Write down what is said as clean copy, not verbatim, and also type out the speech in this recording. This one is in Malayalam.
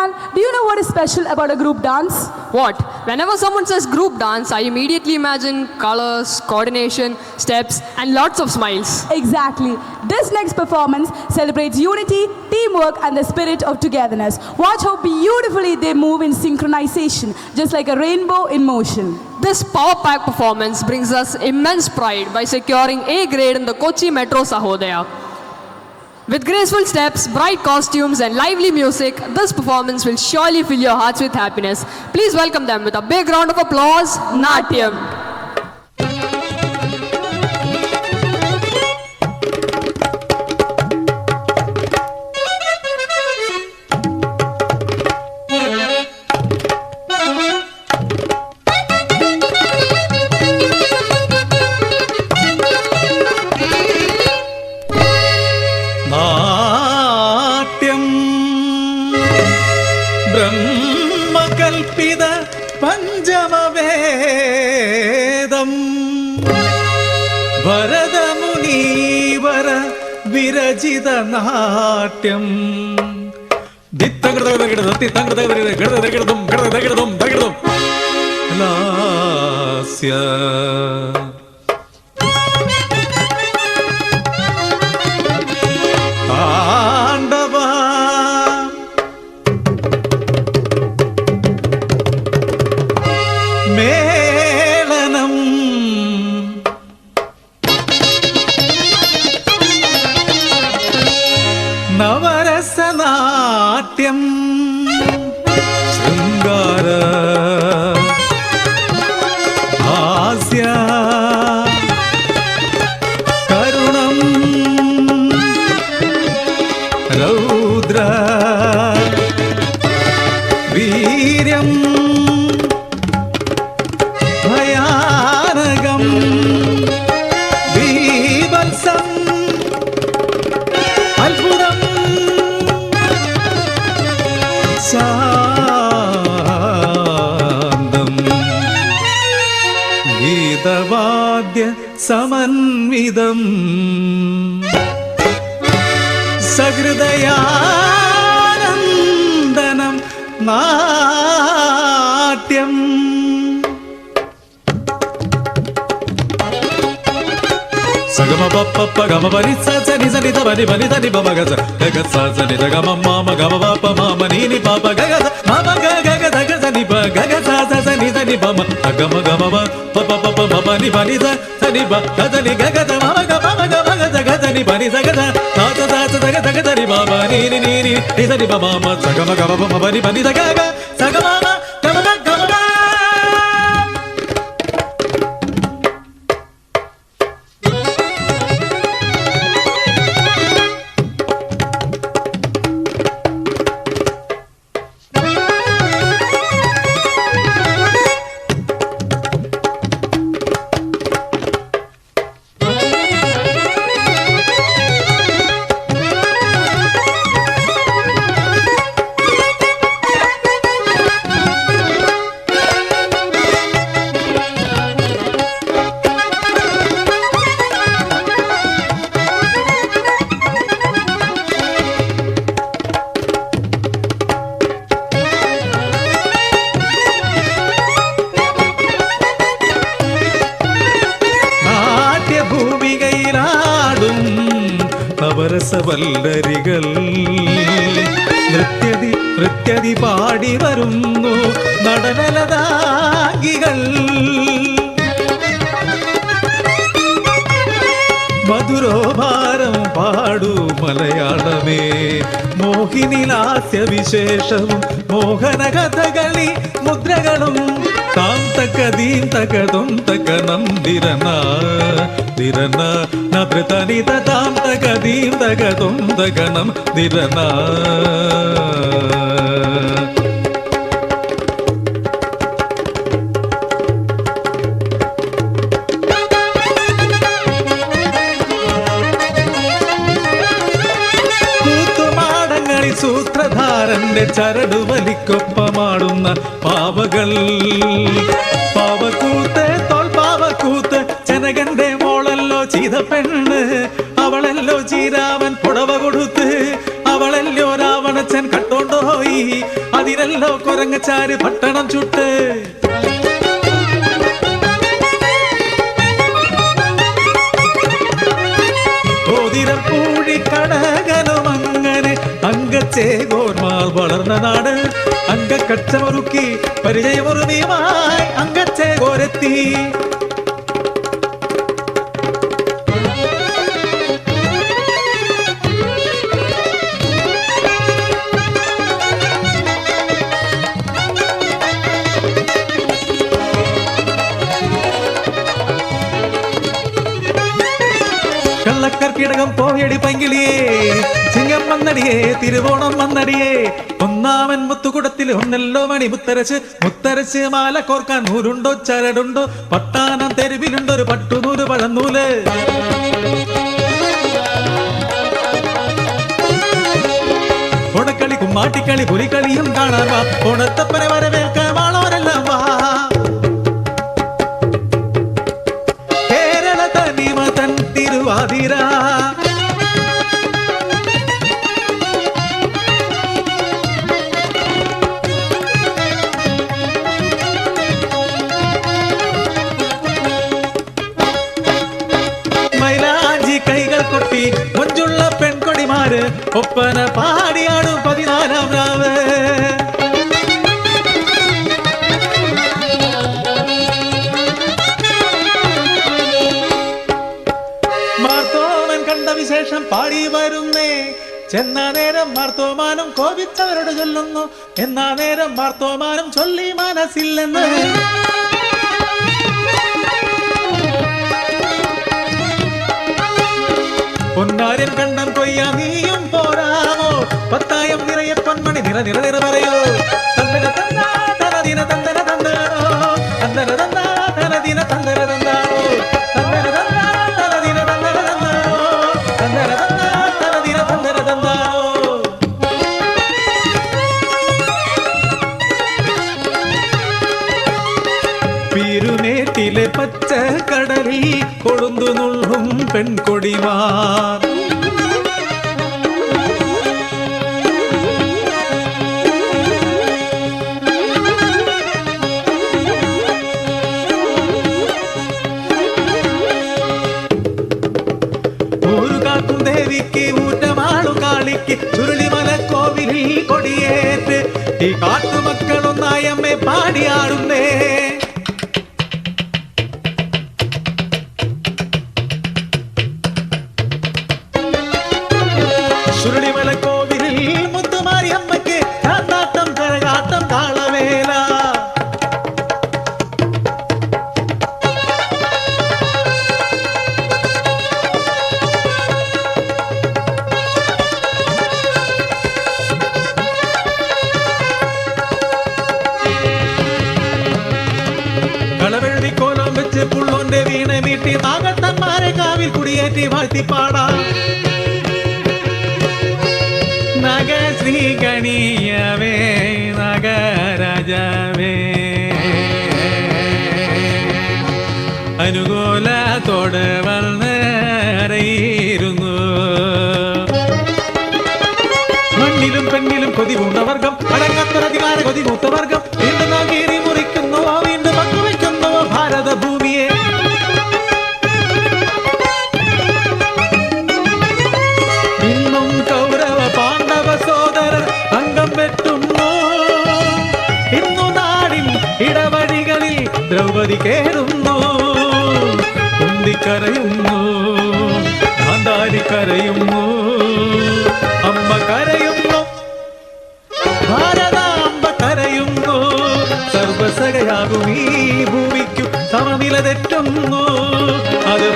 man, do you know what is special about a group dance? What? Whenever someone says group dance, I immediately imagine colors, coordination, steps, and lots of smiles. Exactly. This next performance celebrates unity, teamwork, and the spirit of togetherness. Watch how beautifully they move in synchronization, just like a rainbow in motion. This power-packed performance brings us immense pride by securing A grade in the Kochi Metro Sahodaya. With graceful steps, bright costumes, and lively music, this performance will surely fill your hearts with happiness. Please welcome them with a big round of applause, Natyam. ബ്രഹ്മകൽപിത പഞ്ചമവേദം ഭരതമുനീവര വിരചിത നാട്യം ലാസ്യ മേളനം നവരസനാട്യം ശൃംഗാര ഹാസ്യ കരുണം രൗദ്ര വീര്യം ഭയാനകം ബീഭത്സം അത്ഭുതം ശാന്തം ഗീതവാദ്യ സമന്വിതം സഹൃദയാനന്ദനം നാട്യം సగమ పప్ప గమ పరి సని సని తని పని తని బమ గజ గగ సని గమ మామ గమ పాప మామ నీని పాప గగ మామ గగ గగ సని బ గగ సని సని బమ గమ గమ పప పప మమ ని పని సని బ గజని గగ మామ గమ గమ గజ గజని పని సగజ తాత తాత గగ గగ సని బాబ నీని నీని ని సని బమ మామ సగమ గమ మమ ని పని సగ సగ మామ గమ గమ നവരസവല്ലരികൾ നൃത്യതി പാടി വരുന്നു നടനലതാംഗികൾ മധുരോഭാരം പാടൂ മലയാളമേ മോഹിനിലാസ്യ വിശേഷവും മോഹന കഥകളി മുദ്രകളും താം തക്ക ദീം തക തും തക നന്ദിരന ദിരന നൃതനിത താം തക ദീം തക തും തക നന്ദിരന സൂത്രധാരന്റെ ചരടുവലിക്കൊപ്പമാടുന്ന പാവകൾ പാവക്കൂത്ത് തോൽപാവക്കൂത്ത് ജനകന്റെ മോളല്ലോ ചീത പെണ്ണ് അവളല്ലോ ചീരാവൻ പുടവ കൊടുത്ത് അവളല്ലോ രാവണച്ചൻ കട്ടോണ്ടോ പോയി. അതിനല്ലോ കൊരങ്ങച്ചാര് പട്ടണം ചുട്ട്. പൂഴിക്കടകലും അങ്ങനെ അങ്കച്ചേകോർമാർ വളർന്ന നാട്. അങ്കക്കച്ചമൊരുക്കി പരിചയമൊരുമിയുമായി അങ്കച്ചേകോരെത്തി. കള്ളക്കർക്കിടകം പോയടി പങ്കിളിയേ, ചിങ്ങം വന്നടിയേ, തിരുവോണം വന്നടിയേ. ഒന്നാമൻ മുത്തുകുടത്തിൽ ഒന്നല്ലോ മണി മുത്തരച്ച് മാല കോർക്കാൻ നൂലുണ്ടോ ചരടുണ്ടോ? പട്ടാനം തെരുവിലുണ്ടൊരു പട്ടുനൂല് പഴന്നൂല്. ഓണക്കളി കുമ്മാട്ടിക്കളി പുലിക്കളിയും കാണാൻ വാ. ഓണത്തപ്പനെ വരവേൽക്കാൻ വാളോരെല്ലാം വാ. കേരള തനിമ തൻ തിരുവാതിര മൈലാഞ്ചി കൈകൾ കൊട്ടി മൊഞ്ചുള്ള പെൺകൊടിമാര് ഒപ്പന പാടിയാടും 14-ാം രാവ്. മാർത്തോമൻ കണ്ട വിശേഷം പാടി വരുന്നേ. ചെന്നാ നേരം മാർത്തോമാനും കോപിച്ചവരോട് ചൊല്ലുന്നു. എന്നാ നേരം മാർത്തോമാനും ചൊല്ലി മനസ്സില്ലെന്ന്. പൊന്നാരൻ കണ്ടം കൊയ്യാ നീയും പോരാമോ? പത്തായം നിറയെ പൊന്മണി നിറ നിറ നിറ പറയോ. തന്തര തന്താ തനദിന തന്തര തന്താനോ, തന്തര തന്താ തനദിന തന്തര തന്താനോ, തന്തര തന്താ തനദിന തന്തര തന്താനോ, തന്തര തന്താ തനദിന തന്തര തന്താനോ. പീരുമേട്ടിലെ പച്ചക്കടലിൽ കൊളുന്തു നുള്ളും പെൺകൊടിമാർ. ൂരുകാക്കും ദേവിക്ക് ഊറ്റമാളു കാളിക്ക് ചുരുളിമല കോവിലിൽ കൊടിയേറ്റ് ഈ കാട്ടുമക്കളൊന്നായമ്മേ പാടിയാടുന്നേ. ചുരുളിമല കോവിലിൽ മുത്തുമാരിയമ്മയ്ക്ക് ചാന്താട്ടം കരകാട്ടം താളവേല. കളവെഴുതിക്കോലം വെച്ച് പുള്ളോന്റെ വീണ മീട്ടി നാഗത്തന്മാരെ കാവിൽ കുടിയേറ്റി വാഴ്ത്തിപ്പാടാം. നഗശ്രീ ഗണീയവേ നഗരാജാവേ, അനുകൂലത്തോട് വളർന്നറിയിരുന്നു. മണ്ണിലും പെണ്ണിലും കൊതിപൂണ്ടവർഗം അടങ്ങാത്തൊരധികാര കൊതിമൂത്തവർഗം. വീണ്ടും കീറി മുറിക്കുന്നുവോ, വീണ്ടും പങ്കുവയ്ക്കുന്നുവോ ഭാരതഭൂമിയെ. ഇന്നും കൗരവ പാണ്ഡവ സോദരർ അംഗം വെട്ടുന്നു. ഇന്നു നാടിൻ ഇടവഴികളിൽ ദ്രൗപദി കേറുന്നു. കുന്തിക്കരയുന്നു, ഗാന്ധാരി കരയുന്നു, അമ്മ കരയുന്നു, ഭാരതാംബ കരയുന്നു. സർവസകയാകും ഈ ഭൂമിക്കു സമനില തെറ്റുന്നു. അത്